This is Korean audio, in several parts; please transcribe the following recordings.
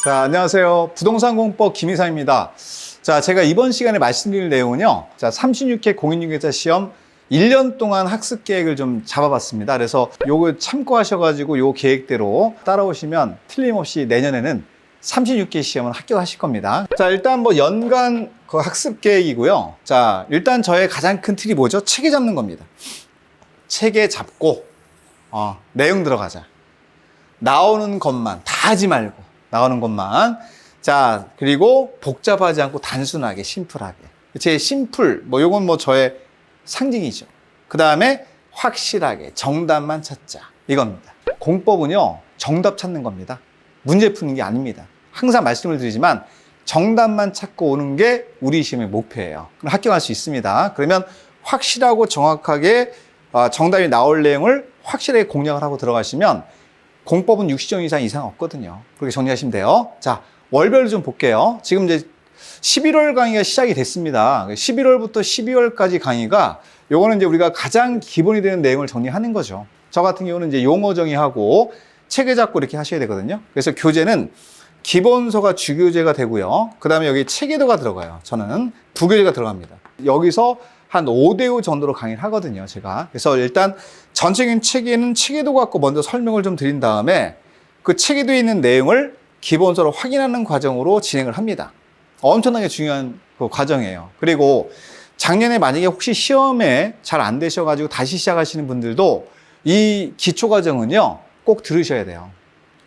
자, 안녕하세요. 부동산 공법 김이상입니다. 자, 제가 이번 시간에 말씀드릴 내용은요. 자, 36회 공인중개사 시험 1년 동안 학습 계획을 좀 잡아봤습니다. 그래서 요거 참고하셔가지고 요 계획대로 따라오시면 틀림없이 내년에는 36개 시험을 합격하실 겁니다. 자, 일단 뭐 연간 그 학습 계획이고요. 자, 일단 저의 가장 큰 틀이 뭐죠? 체계 잡는 겁니다. 체계 잡고, 내용 들어가자. 나오는 것만, 다 하지 말고. 나오는 것만. 자, 그리고 복잡하지 않고 단순하게, 심플하게. 제 심플, 뭐 요건 뭐 저의 상징이죠. 그 다음에 확실하게 정답만 찾자. 이겁니다. 공법은요, 정답 찾는 겁니다. 문제 푸는 게 아닙니다. 항상 말씀을 드리지만 정답만 찾고 오는 게 우리 시험의 목표예요. 그럼 합격할 수 있습니다. 그러면 확실하고 정확하게 정답이 나올 내용을 확실하게 공략을 하고 들어가시면 공법은 60점 이상 없거든요. 그렇게 정리하시면 돼요. 자, 월별로 좀 볼게요. 지금 이제 11월 강의가 시작이 됐습니다. 11월부터 12월까지 강의가 요거는 이제 우리가 가장 기본이 되는 내용을 정리하는 거죠. 저 같은 경우는 이제 용어 정의하고 체계 잡고 이렇게 하셔야 되거든요. 그래서 교재는 기본서가 주교재가 되고요. 그 다음에 여기 체계도가 들어가요. 저는 부교재가 들어갑니다. 여기서 한 5대5 정도로 강의를 하거든요, 제가. 그래서 일단 전체적인 체계는 체계도 갖고 먼저 설명을 좀 드린 다음에 그 체계도에 있는 내용을 기본서로 확인하는 과정으로 진행을 합니다. 엄청나게 중요한 그 과정이에요. 그리고 작년에 만약에 혹시 시험에 잘 안 되셔가지고 다시 시작하시는 분들도 이 기초 과정은요, 꼭 들으셔야 돼요.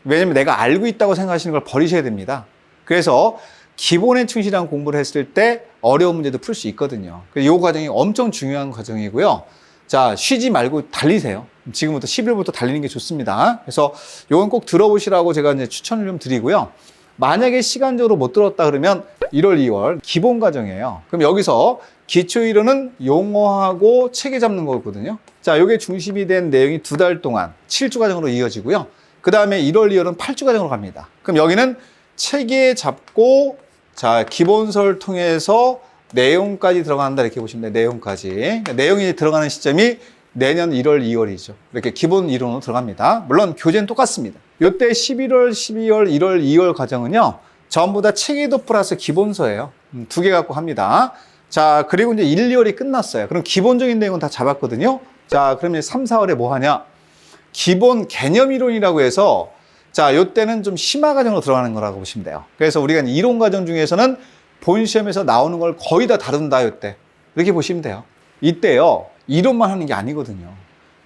왜냐면 내가 알고 있다고 생각하시는 걸 버리셔야 됩니다. 그래서 기본에 충실한 공부를 했을 때 어려운 문제도 풀 수 있거든요. 이 과정이 엄청 중요한 과정이고요. 자, 쉬지 말고 달리세요. 지금부터 10일부터 달리는 게 좋습니다. 그래서 이건 꼭 들어보시라고 제가 이제 추천을 좀 드리고요. 만약에 시간적으로 못 들었다 그러면 1월, 2월 기본 과정이에요. 그럼 여기서 기초 이론은 용어하고 체계 잡는 거거든요. 자, 이게 중심이 된 내용이 2달 동안 7주 과정으로 이어지고요. 그 다음에 1월, 2월은 8주 과정으로 갑니다. 그럼 여기는 체계 잡고, 자, 기본서를 통해서 내용까지 들어간다 이렇게 보시면 돼요. 내용까지. 그러니까 내용이 들어가는 시점이 내년 1월, 2월이죠. 이렇게 기본 이론으로 들어갑니다. 물론 교재는 똑같습니다. 이때 11월, 12월, 1월, 2월 과정은요, 전부 다 체계도 플러스 기본서예요. 2개 갖고 합니다. 자, 그리고 이제 1, 2월이 끝났어요. 그럼 기본적인 내용은 다 잡았거든요. 자, 그러면 3, 4월에 뭐 하냐? 기본 개념 이론이라고 해서 자, 요때는 좀 심화 과정으로 들어가는 거라고 보시면 돼요. 그래서 우리가 이론 과정 중에서는 본 시험에서 나오는 걸 거의 다 다룬다, 요때. 이렇게 보시면 돼요. 이때요, 이론만 하는 게 아니거든요.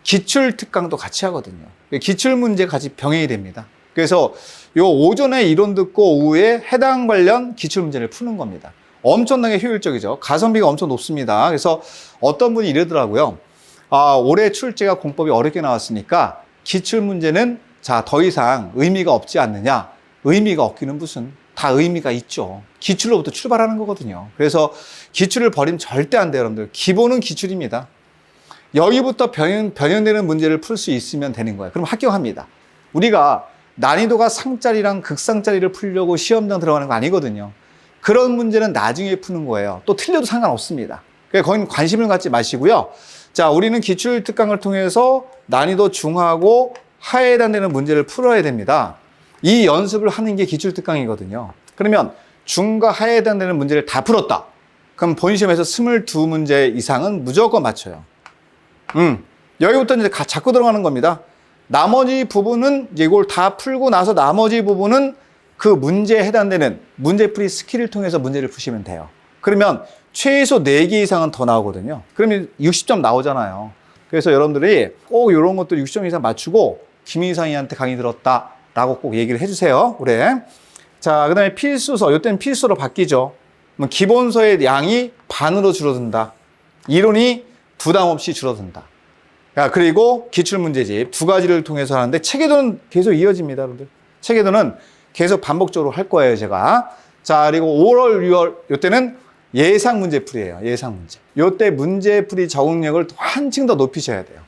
기출 특강도 같이 하거든요. 기출 문제 같이 병행이 됩니다. 그래서 요 오전에 이론 듣고 오후에 해당 관련 기출 문제를 푸는 겁니다. 엄청나게 효율적이죠. 가성비가 엄청 높습니다. 그래서 어떤 분이 이러더라고요. 올해 출제가 공법이 어렵게 나왔으니까 기출 문제는 자, 더 이상 의미가 없지 않느냐? 의미가 없기는 무슨, 다 의미가 있죠. 기출로부터 출발하는 거거든요. 그래서 기출을 버리면 절대 안 돼요, 여러분들. 기본은 기출입니다. 여기부터 변형되는 문제를 풀 수 있으면 되는 거예요. 그럼 합격합니다. 우리가 난이도가 상짜리랑 극상짜리를 풀려고 시험장 들어가는 거 아니거든요. 그런 문제는 나중에 푸는 거예요. 또 틀려도 상관없습니다. 그러니까 거기는 관심을 갖지 마시고요. 자, 우리는 기출 특강을 통해서 난이도 중하고 하에 해당되는 문제를 풀어야 됩니다. 이 연습을 하는 게 기출 특강이거든요. 그러면 중과 하에 해당되는 문제를 다 풀었다. 그럼 본 시험에서 22문제 이상은 무조건 맞춰요. 여기부터 이제 자꾸 들어가는 겁니다. 나머지 부분은 이걸 다 풀고 나서 나머지 부분은 그 문제에 해당되는 문제풀이 스킬을 통해서 문제를 푸시면 돼요. 그러면 최소 4개 이상은 더 나오거든요. 그러면 60점 나오잖아요. 그래서 여러분들이 꼭 이런 것들 60점 이상 맞추고 김이상이한테 강의 들었다라고 꼭 얘기를 해주세요. 올해. 자, 그 다음에 필수서. 이때는 필수로 바뀌죠. 기본서의 양이 반으로 줄어든다. 이론이 부담 없이 줄어든다. 그리고 기출문제집 2가지를 통해서 하는데 체계도는 계속 이어집니다, 여러분들. 체계도는 계속 반복적으로 할 거예요, 제가. 자, 그리고 5월, 6월, 이때는 예상 문제풀이에요. 예상 문제. 이때 문제풀이 적응력을 한층 더 높이셔야 돼요.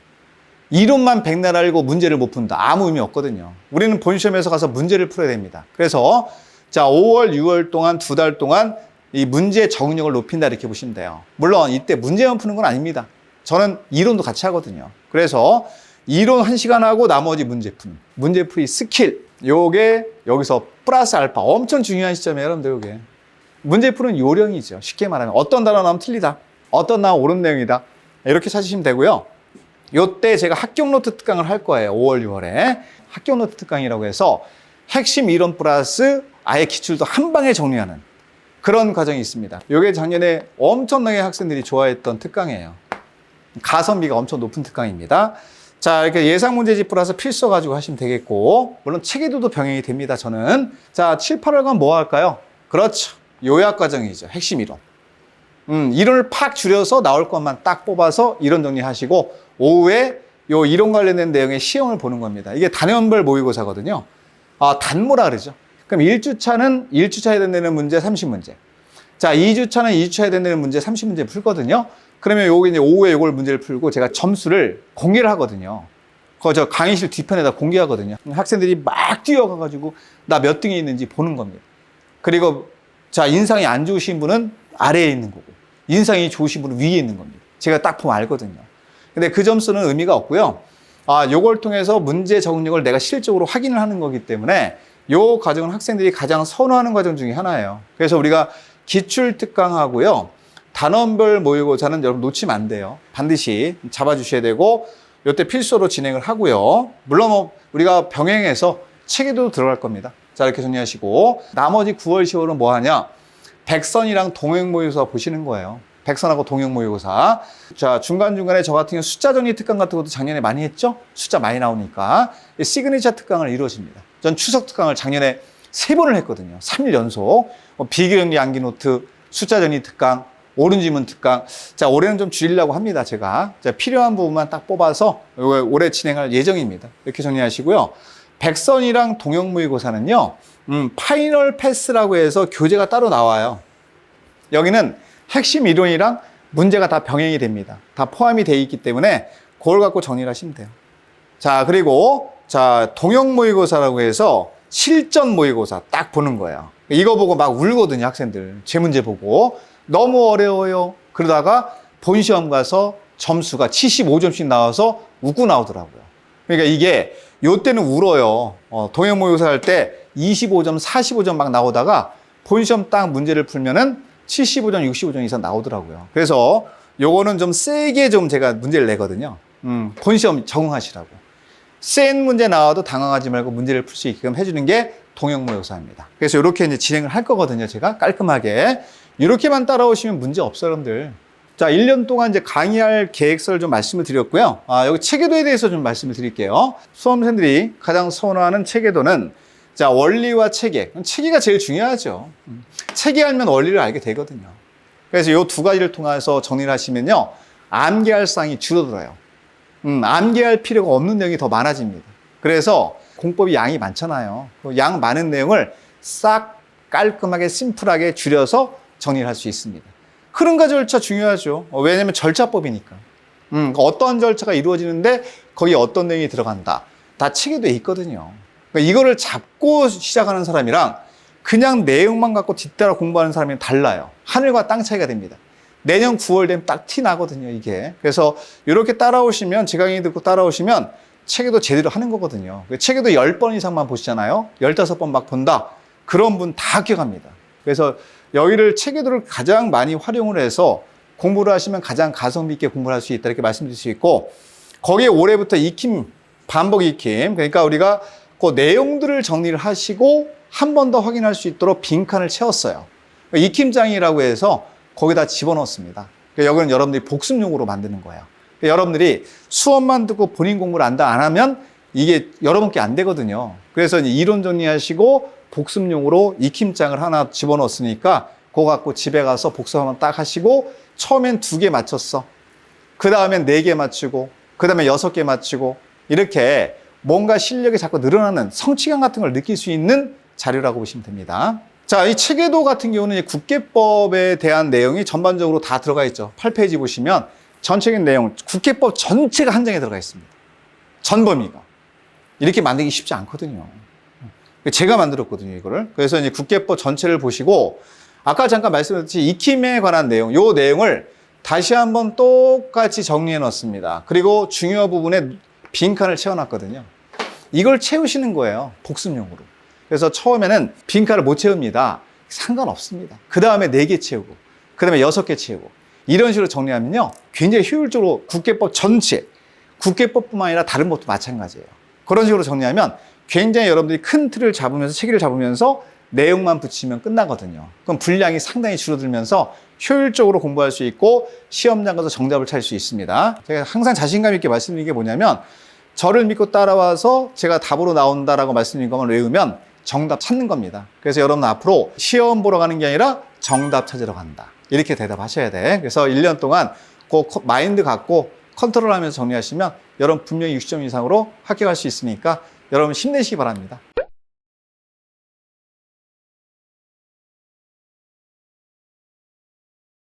이론만 백날 알고 문제를 못 푼다. 아무 의미 없거든요. 우리는 본 시험에서 가서 문제를 풀어야 됩니다. 그래서 자, 5월, 6월 동안 2달 동안 이 문제 적응력을 높인다 이렇게 보시면 돼요. 물론 이때 문제만 푸는 건 아닙니다. 저는 이론도 같이 하거든요. 그래서 이론 1시간 하고 나머지 문제풀이 스킬 요게 여기서 플러스 알파 엄청 중요한 시점이에요, 여러분들. 요게 문제 푸는 요령이죠. 쉽게 말하면 어떤 단어 나오면 틀리다, 어떤 단어 옳은 내용이다, 이렇게 찾으시면 되고요. 요때 제가 합격 노트 특강을 할 거예요. 5월, 6월에 합격 노트 특강이라고 해서 핵심 이론 플러스 아예 기출도 한 방에 정리하는 그런 과정이 있습니다. 요게 작년에 엄청나게 학생들이 좋아했던 특강이에요. 가성비가 엄청 높은 특강입니다. 자, 이렇게 예상 문제집 플러스 필수 가지고 하시면 되겠고, 물론 체계도도 병행이 됩니다, 저는. 자, 7, 8월간 뭐 할까요? 그렇죠. 요약 과정이죠. 핵심 이론. 이론을 팍 줄여서 나올 것만 딱 뽑아서 이론 정리하시고, 오후에 요 이론 관련된 내용의 시험을 보는 겁니다. 이게 단원별 모의고사거든요. 단모라 그러죠. 그럼 1주차는 1주차 해야 되는 문제 30문제. 자, 2주차는 2주차 해야 되는 문제 30문제 풀거든요. 그러면 요거 이제 오후에 요걸 문제를 풀고 제가 점수를 공개를 하거든요. 저 강의실 뒤편에다 공개하거든요. 학생들이 막 뛰어가가지고 나 몇 등에 있는지 보는 겁니다. 그리고 자, 인상이 안 좋으신 분은 아래에 있는 거고, 인상이 좋으신 분은 위에 있는 겁니다. 제가 딱 보면 알거든요. 근데 그 점수는 의미가 없고요. 요걸 통해서 문제 적응력을 내가 실질적으로 확인을 하는 거기 때문에 요 과정은 학생들이 가장 선호하는 과정 중에 하나예요. 그래서 우리가 기출 특강하고요, 단원별 모의고사는 여러분 놓치면 안 돼요. 반드시 잡아주셔야 되고, 요때 필수로 진행을 하고요. 물론 뭐 우리가 병행해서 체계도 들어갈 겁니다. 자, 이렇게 정리하시고, 나머지 9월, 10월은 뭐 하냐? 백선이랑 동행 모의고사 보시는 거예요. 백선하고 동행 모의고사. 자, 중간중간에 저 같은 경우 숫자 정리 특강 같은 것도 작년에 많이 했죠? 숫자 많이 나오니까. 시그니처 특강을 이루어집니다. 전 추석 특강을 작년에 3번을 했거든요. 3일 연속. 비교정리 암기 노트, 숫자 정리 특강, 옳은 지문 특강. 자, 올해는 좀 줄이려고 합니다, 제가. 자, 필요한 부분만 딱 뽑아서 올해 진행할 예정입니다. 이렇게 정리하시고요. 백선이랑 동영 모의고사는요, 파이널 패스라고 해서 교재가 따로 나와요. 여기는 핵심 이론이랑 문제가 다 병행이 됩니다. 다 포함이 되어 있기 때문에 그걸 갖고 정리를 하시면 돼요. 자, 그리고 자, 동영 모의고사라고 해서 실전 모의고사 딱 보는 거예요. 이거 보고 막 울거든요, 학생들. 제 문제 보고. 너무 어려워요. 그러다가 본시험 가서 점수가 75점씩 나와서 웃고 나오더라고요. 그러니까 이게 요때는 울어요. 동영 모의고사 할 때 25점, 45점 막 나오다가 본시험 딱 문제를 풀면은 75점, 65점 이상 나오더라고요. 그래서 요거는 좀 세게 좀 제가 문제를 내거든요. 본시험 적응하시라고. 센 문제 나와도 당황하지 말고 문제를 풀 수 있게끔 해주는 게 동영 모의고사입니다. 그래서 이렇게 이제 진행을 할 거거든요, 제가 깔끔하게. 이렇게만 따라오시면 문제 없어요, 여러분들. 자, 1년 동안 이제 강의할 계획서를 좀 말씀을 드렸고요. 여기 체계도에 대해서 좀 말씀을 드릴게요. 수험생들이 가장 선호하는 체계도는, 자, 원리와 체계. 체계가 제일 중요하죠. 체계 알면 원리를 알게 되거든요. 그래서 이 두 가지를 통해서 정리를 하시면요, 암기할 사항이 줄어들어요. 암기할 필요가 없는 내용이 더 많아집니다. 그래서 공법이 양이 많잖아요. 양 많은 내용을 싹 깔끔하게 심플하게 줄여서 정리를 할 수 있습니다. 흐름과 절차 중요하죠. 왜냐하면 절차법이니까. 어떠한 절차가 이루어지는데 거기에 어떤 내용이 들어간다. 다 체계도에 있거든요. 그러니까 이거를 잡고 시작하는 사람이랑 그냥 내용만 갖고 뒤따라 공부하는 사람이 달라요. 하늘과 땅 차이가 됩니다. 내년 9월 되면 딱 티 나거든요, 이게. 그래서 이렇게 따라오시면, 제 강의 듣고 따라오시면 체계도 제대로 하는 거거든요. 체계도 10번 이상만 보시잖아요. 15번 막 본다. 그런 분 다 기억합니다. 그래서 여기를 체계도를 가장 많이 활용을 해서 공부를 하시면 가장 가성비 있게 공부를 할 수 있다, 이렇게 말씀드릴 수 있고, 거기에 올해부터 익힘, 반복 익힘, 그러니까 우리가 그 내용들을 정리를 하시고 한 번 더 확인할 수 있도록 빈칸을 채웠어요. 익힘장이라고 해서 거기다 집어넣습니다. 그러니까 여기는 여러분들이 복습용으로 만드는 거예요. 그러니까 여러분들이 수업만 듣고 본인 공부를 안 하면 이게 여러분께 안 되거든요. 그래서 이제 이론 정리하시고 복습용으로 익힘장을 하나 집어넣었으니까 그거 갖고 집에 가서 복습 한번 딱 하시고, 처음엔 2개 맞췄어. 그 다음엔 4개 맞추고, 그 다음에 6개 맞추고, 이렇게 뭔가 실력이 자꾸 늘어나는 성취감 같은 걸 느낄 수 있는 자료라고 보시면 됩니다. 자, 이 체계도 같은 경우는 국계법에 대한 내용이 전반적으로 다 들어가 있죠. 8페이지 보시면 전체적인 내용, 국계법 전체가 한 장에 들어가 있습니다. 전 범위가. 이렇게 만들기 쉽지 않거든요. 제가 만들었거든요, 이거를. 그래서 이제 국계법 전체를 보시고, 아까 잠깐 말씀드렸듯이 익힘에 관한 내용, 요 내용을 다시 한번 똑같이 정리해 놨습니다. 그리고 중요 부분에 빈칸을 채워놨거든요. 이걸 채우시는 거예요. 복습용으로. 그래서 처음에는 빈칸을 못 채웁니다. 상관없습니다. 그 다음에 4개 채우고, 그 다음에 6개 채우고, 이런 식으로 정리하면요, 굉장히 효율적으로 국계법 전체, 국계법뿐만 아니라 다른 것도 마찬가지예요. 그런 식으로 정리하면 굉장히 여러분들이 큰 틀을 잡으면서, 체계를 잡으면서 내용만 붙이면 끝나거든요. 그럼 분량이 상당히 줄어들면서 효율적으로 공부할 수 있고 시험장 가서 정답을 찾을 수 있습니다. 제가 항상 자신감 있게 말씀드리는 게 뭐냐면, 저를 믿고 따라와서 제가 답으로 나온다라고 말씀드린 것만 외우면 정답 찾는 겁니다. 그래서 여러분 앞으로 시험 보러 가는 게 아니라 정답 찾으러 간다, 이렇게 대답하셔야 돼. 그래서 1년 동안 그 마인드 갖고 컨트롤하면서 정리하시면 여러분 분명히 60점 이상으로 합격할 수 있으니까 여러분 힘내시기 바랍니다.